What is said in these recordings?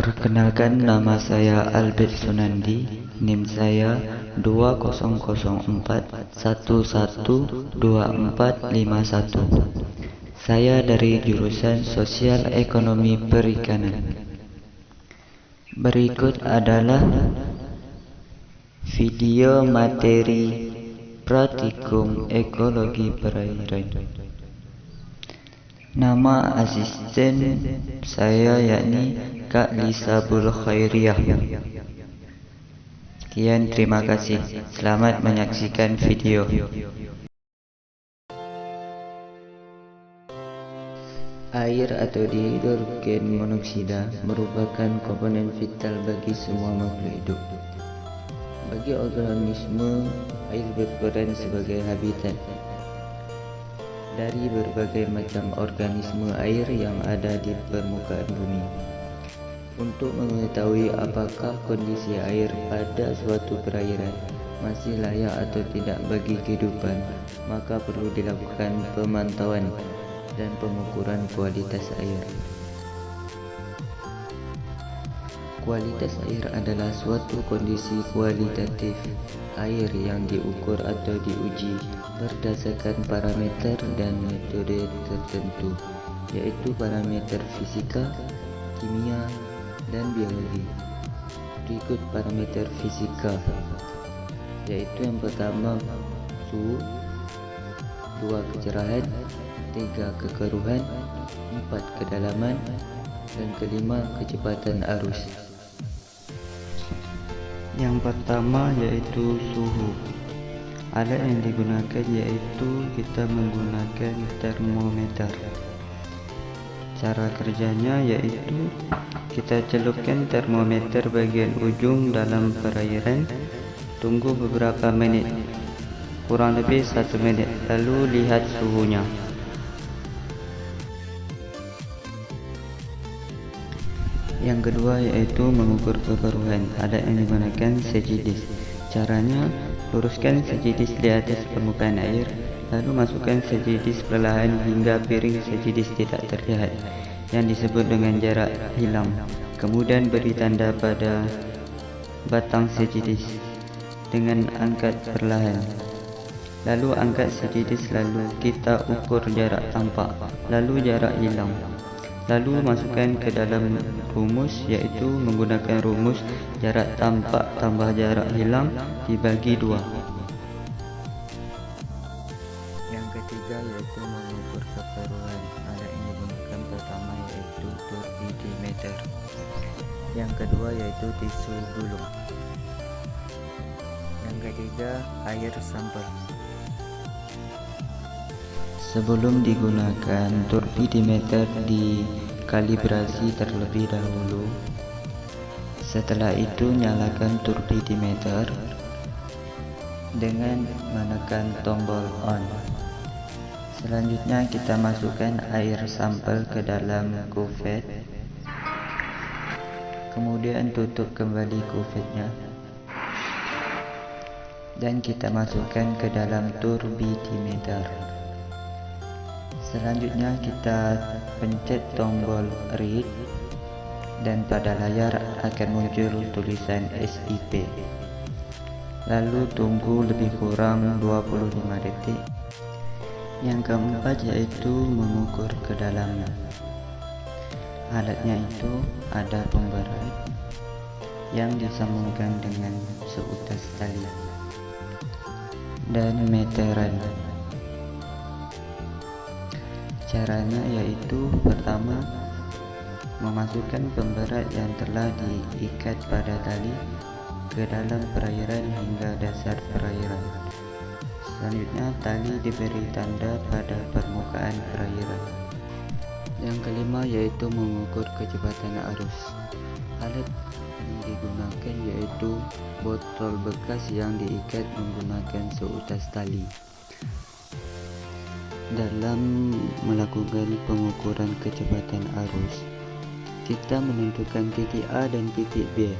Perkenalkan, nama saya Albert Sunandi, NIM saya 2004112451. Saya dari jurusan Sosial Ekonomi Perikanan. Berikut adalah video materi praktikum ekologi perairan. Nama asisten saya yakni Kak Lisa Bulkhairiyah. Sekian, terima kasih. Selamat menyaksikan video. Air atau dihidrogen monoksida merupakan komponen vital bagi semua makhluk hidup. Bagi organisme, air berperan sebagai habitat dari berbagai macam organisme air yang ada di permukaan bumi. Untuk mengetahui apakah kondisi air pada suatu perairan masih layak atau tidak bagi kehidupan, maka perlu dilakukan pemantauan dan pengukuran kualitas air. Kualitas air adalah suatu kondisi kualitatif air yang diukur atau diuji berdasarkan parameter dan metode tertentu, yaitu parameter fisika, kimia, dan biologi. Berikut parameter fisika, yaitu yang pertama suhu, 2 kecerahan, 3 kekeruhan, 4 kedalaman, dan kelima kecepatan arus. Yang pertama yaitu suhu. Alat yang digunakan yaitu kita menggunakan termometer. Cara kerjanya yaitu kita celupkan termometer bagian ujung dalam perairan, tunggu beberapa menit, kurang lebih 1 menit, lalu lihat suhunya. Yang kedua yaitu mengukur kekeruhan. Alat yang digunakan sejidis. Caranya, luruskan sejidis di atas permukaan air, lalu masukkan sejidis perlahan hingga piring sejidis tidak terlihat, yang disebut dengan jarak hilang. Kemudian beri tanda pada batang sejidis dengan angkat perlahan. Lalu angkat sejidis, lalu kita ukur jarak tampak, lalu jarak hilang. Lalu masukkan ke dalam rumus, yaitu menggunakan rumus jarak tampak tambah jarak hilang dibagi 2. Yang ketiga yaitu mengukur kekeruhan. Alat yang digunakan pertama yaitu turbidimeter. Yang kedua yaitu tisu gulung. Yang ketiga air sampel. Sebelum digunakan, turbidimeter dikalibrasi terlebih dahulu. Setelah itu, nyalakan turbidimeter dengan menekan tombol on. Selanjutnya kita masukkan air sampel ke dalam kuvet. Kemudian tutup kembali kuvetnya. Dan kita masukkan ke dalam turbidimeter. Selanjutnya kita pencet tombol read dan pada layar akan muncul tulisan SIP. Lalu tunggu lebih kurang 25 detik. Yang keempat yaitu mengukur kedalaman. Alatnya itu ada pemberat yang disambungkan dengan seutas tali dan meteran. Caranya yaitu pertama, memasukkan pemberat yang telah diikat pada tali ke dalam perairan hingga dasar perairan. Selanjutnya tali diberi tanda pada permukaan perairan. Yang kelima yaitu mengukur kecepatan arus. Alat yang digunakan yaitu botol bekas yang diikat menggunakan seutas tali. Dalam melakukan pengukuran kecepatan arus, kita menentukan titik A dan titik B.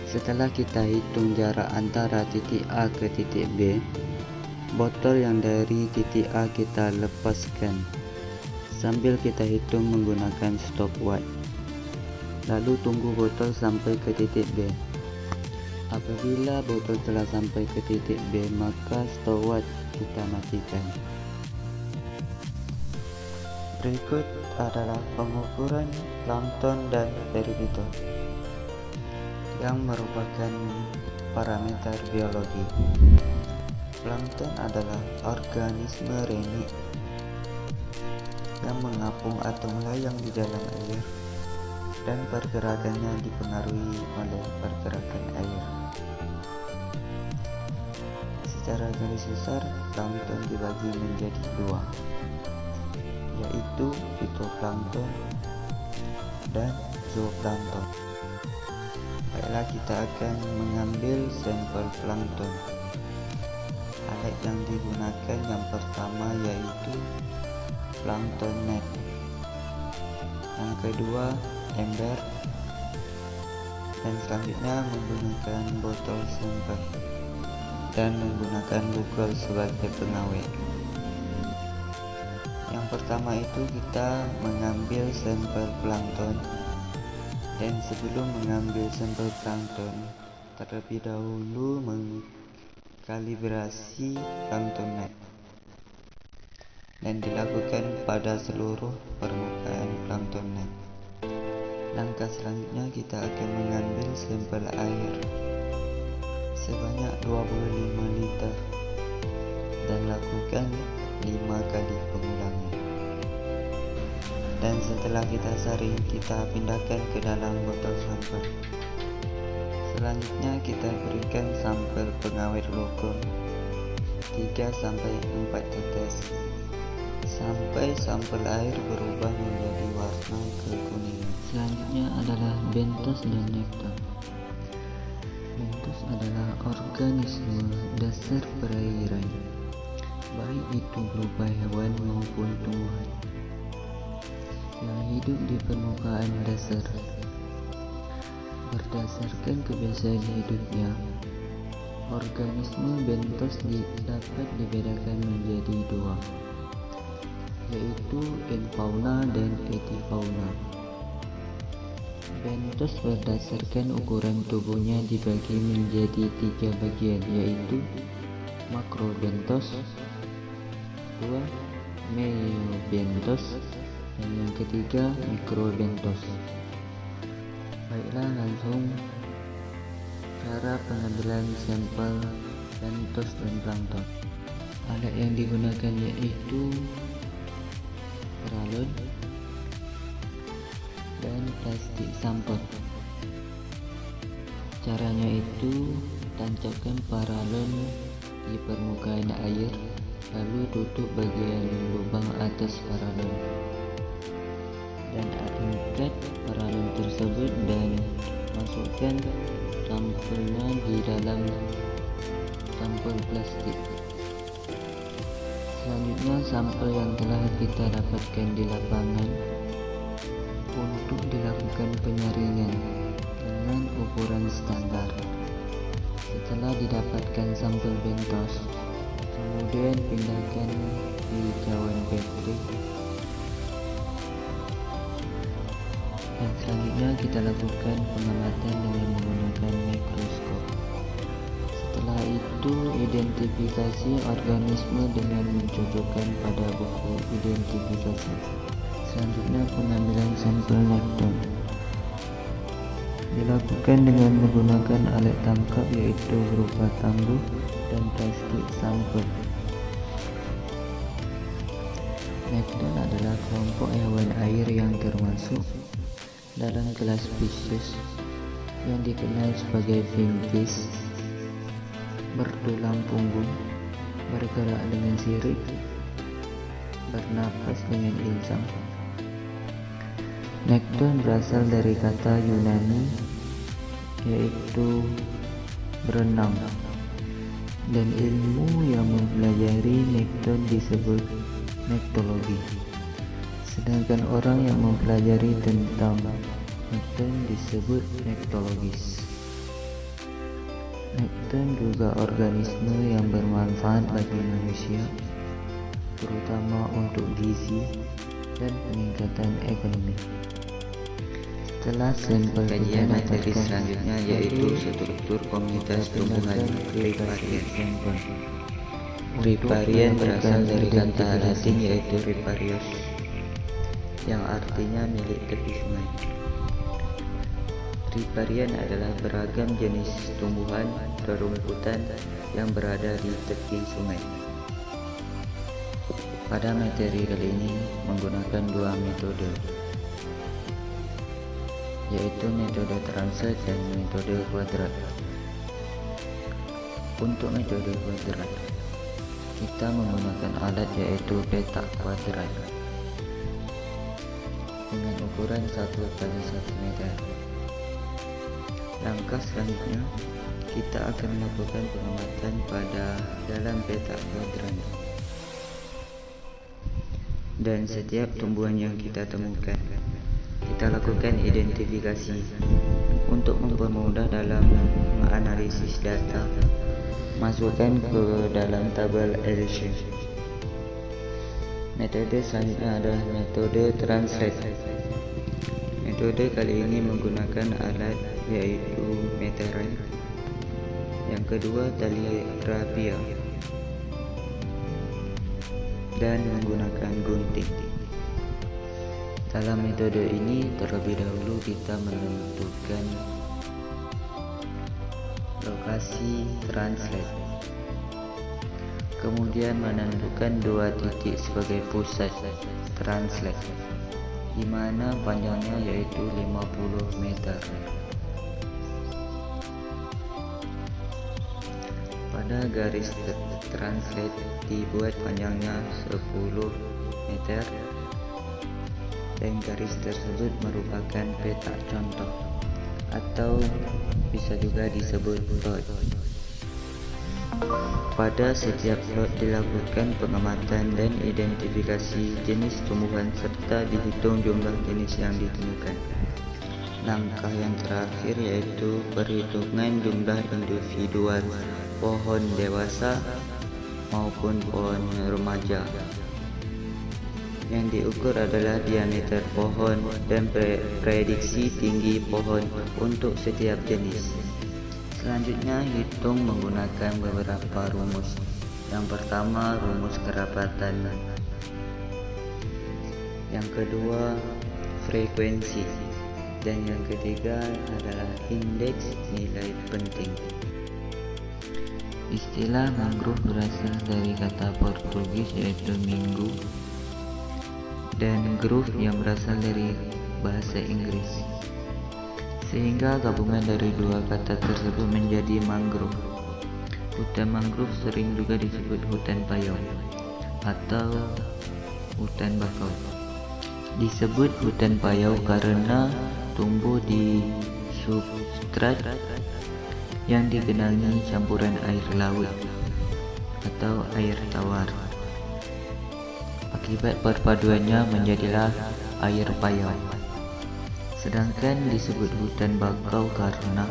Setelah kita hitung jarak antara titik A ke titik B, botol yang dari titik A kita lepaskan sambil kita hitung menggunakan stopwatch. lalu tunggu botol sampai ke titik B. Apabila botol telah sampai ke titik B, maka stowawat kita matikan. Berikut adalah pengukuran plankton dan perimeter yang merupakan parameter biologi. Plankton adalah organisme rennik yang mengapung atom layang di dalam air dan pergerakannya dipengaruhi oleh pergerakan air. Secara garis besar, plankton dibagi menjadi dua, yaitu fitoplankton dan zooplankton. Baiklah, kita akan mengambil sampel plankton. Alat yang digunakan yang pertama yaitu plankton net, yang kedua ember, dan selanjutnya menggunakan botol sampel dan menggunakan bukel sebagai pengawet. Yang pertama itu kita mengambil sampel plankton, dan sebelum mengambil sampel plankton terlebih dahulu mengkalibrasi plankton net dan dilakukan pada seluruh permukaan plankton net. Langkah selanjutnya kita akan mengambil sampel air sebanyak 25 liter dan lakukan 5 kali pengulangan. Dan setelah kita saring, kita pindahkan ke dalam botol sampel. Selanjutnya kita berikan sampel pengawet lokum 3-4 tetes sampai sampel air berubah menjadi warna kekuningan. Selanjutnya adalah bentos dan nektar. Bentos adalah organisme dasar perairan, baik itu berupa hewan maupun tumbuhan, yang hidup di permukaan dasar. Berdasarkan kebiasaan hidupnya, organisme bentos dapat dibedakan menjadi dua, yaitu enfauna dan etifauna. Bentos berdasarkan ukuran tubuhnya dibagi menjadi 3 bagian, yaitu makrobentos, meiobentos, dan yang ketiga mikrobentos. Baiklah, langsung cara pengambilan sampel bentos dan plankton. Alat yang digunakan yaitu paralon dan plastik sampel. Caranya itu, tancapkan paralon di permukaan air, lalu tutup bagian lubang atas paralon dan angkat paralon tersebut dan masukkan sampelnya di dalam sampel plastik. Selanjutnya, sampel yang telah kita dapatkan di lapangan untuk dilakukan penyaringan dengan ukuran standar. Setelah didapatkan sampel bentos, kemudian pindahkan di cawan Petri, dan selanjutnya kita lakukan pengamatan dengan menggunakan mikroskop. Setelah itu, identifikasi organisme dengan mencocokkan pada buku identifikasi. Selanjutnya, pengambilan sampel nekton dilakukan dengan menggunakan alat tangkap, yaitu berupa tangguh dan plastik sampel. Nekton adalah kelompok hewan air yang termasuk dalam kelas spesies yang dikenal sebagai finfish, bertulang punggung, bergerak dengan sirip, bernapas dengan insang. Nekton berasal dari kata Yunani yaitu berenang, dan ilmu yang mempelajari nekton disebut nektologi. Sedangkan orang yang mempelajari tentang nekton disebut nektologis. Nekton juga organisme yang bermanfaat bagi manusia, terutama untuk gizi dan peningkatan ekonomi. Setelah sampel kajian materi selanjutnya yaitu struktur komunitas tumbuhan riparian. Riparian berasal dari kata Latin yaitu riparius, yang artinya milik tepi sungai. Riparian adalah beragam jenis tumbuhan rerumputan yang berada di tepi sungai. Pada materi kali ini menggunakan dua metode, yaitu metode translate dan metode kuadrat. Untuk metode kuadrat, kita menggunakan alat yaitu peta kuadrat dengan ukuran 1 kali 1 meter. Langkah selanjutnya, kita akan melakukan pengamatan pada dalam peta kuadrat dan setiap tumbuhan yang kita temukan. Kita lakukan identifikasi. Untuk mempermudah dalam menganalisis data, masukkan ke dalam tabel Excel. Metode selanjutnya adalah metode translate. Metode kali ini menggunakan alat yaitu meteran. Yang kedua tali rapia dan menggunakan gunting. Dalam metode ini terlebih dahulu kita menentukan lokasi translate, kemudian menentukan 2 titik sebagai pusat translate, di mana panjangnya yaitu 50 meter. Pada garis translate dibuat panjangnya 10 meter dan garis tersebut merupakan peta contoh atau bisa juga disebut plot. Pada setiap plot dilakukan pengamatan dan identifikasi jenis tumbuhan serta dihitung jumlah jenis yang ditemukan. Langkah yang terakhir yaitu perhitungan jumlah individual pohon dewasa maupun pohon remaja. Yang diukur adalah diameter pohon dan prediksi tinggi pohon untuk setiap jenis. Selanjutnya hitung menggunakan beberapa rumus. Yang pertama rumus kerapatan. Yang kedua frekuensi. Dan yang ketiga adalah indeks nilai penting. Istilah mangrove berasal dari kata Portugis yaitu minggu dan groove yang berasal dari bahasa Inggris, sehingga gabungan dari dua kata tersebut menjadi mangrove. Hutan mangrove sering juga disebut hutan payau atau hutan bakau. Disebut hutan payau karena tumbuh di substrat yang digenangi campuran air laut atau air tawar. Akibat perpaduannya menjadilah air payau. Sedangkan disebut hutan bakau karena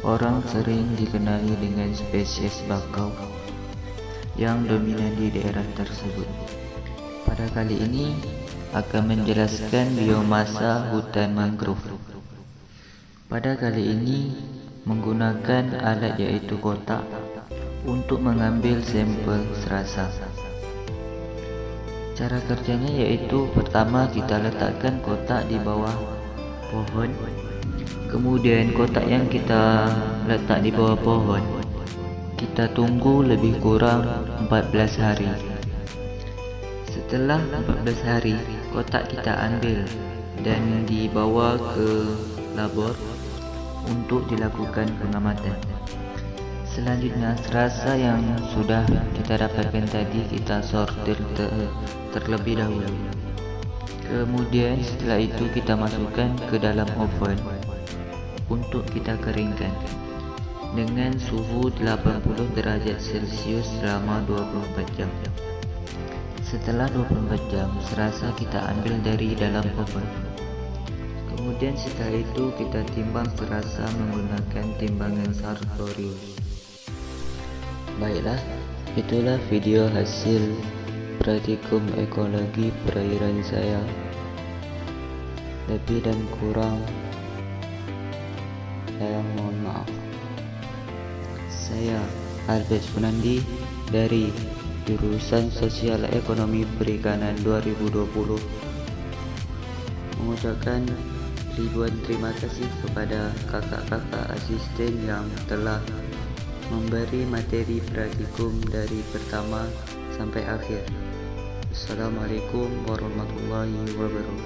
orang sering dikenali dengan spesies bakau yang dominan di daerah tersebut. Pada kali ini akan menjelaskan biomasa hutan mangrove. Pada kali ini menggunakan alat yaitu kotak untuk mengambil sampel serasa. Cara kerjanya yaitu pertama kita letakkan kotak di bawah pohon, kemudian kotak yang kita letak di bawah pohon kita tunggu lebih kurang 14 hari. Setelah 14 hari kotak kita ambil dan dibawa ke labor untuk dilakukan pengamatan. Selanjutnya serasa yang sudah kita dapatkan tadi kita sortir terlebih dahulu. Kemudian setelah itu kita masukkan ke dalam oven untuk kita keringkan dengan suhu 80 derajat Celcius selama 24 jam. Setelah 24 jam serasa kita ambil dari dalam oven. Kemudian setelah itu kita timbang serasa menggunakan timbangan Sartorius. Baiklah, itulah video hasil praktikum ekologi perairan saya. Lebih dan kurang saya mohon maaf. Saya Albert Sunandi dari Jurusan Sosial Ekonomi Perikanan 2020 mengucapkan ribuan terima kasih kepada kakak-kakak asisten yang telah memberi materi praktikum dari pertama sampai akhir. Assalamualaikum warahmatullahi wabarakatuh.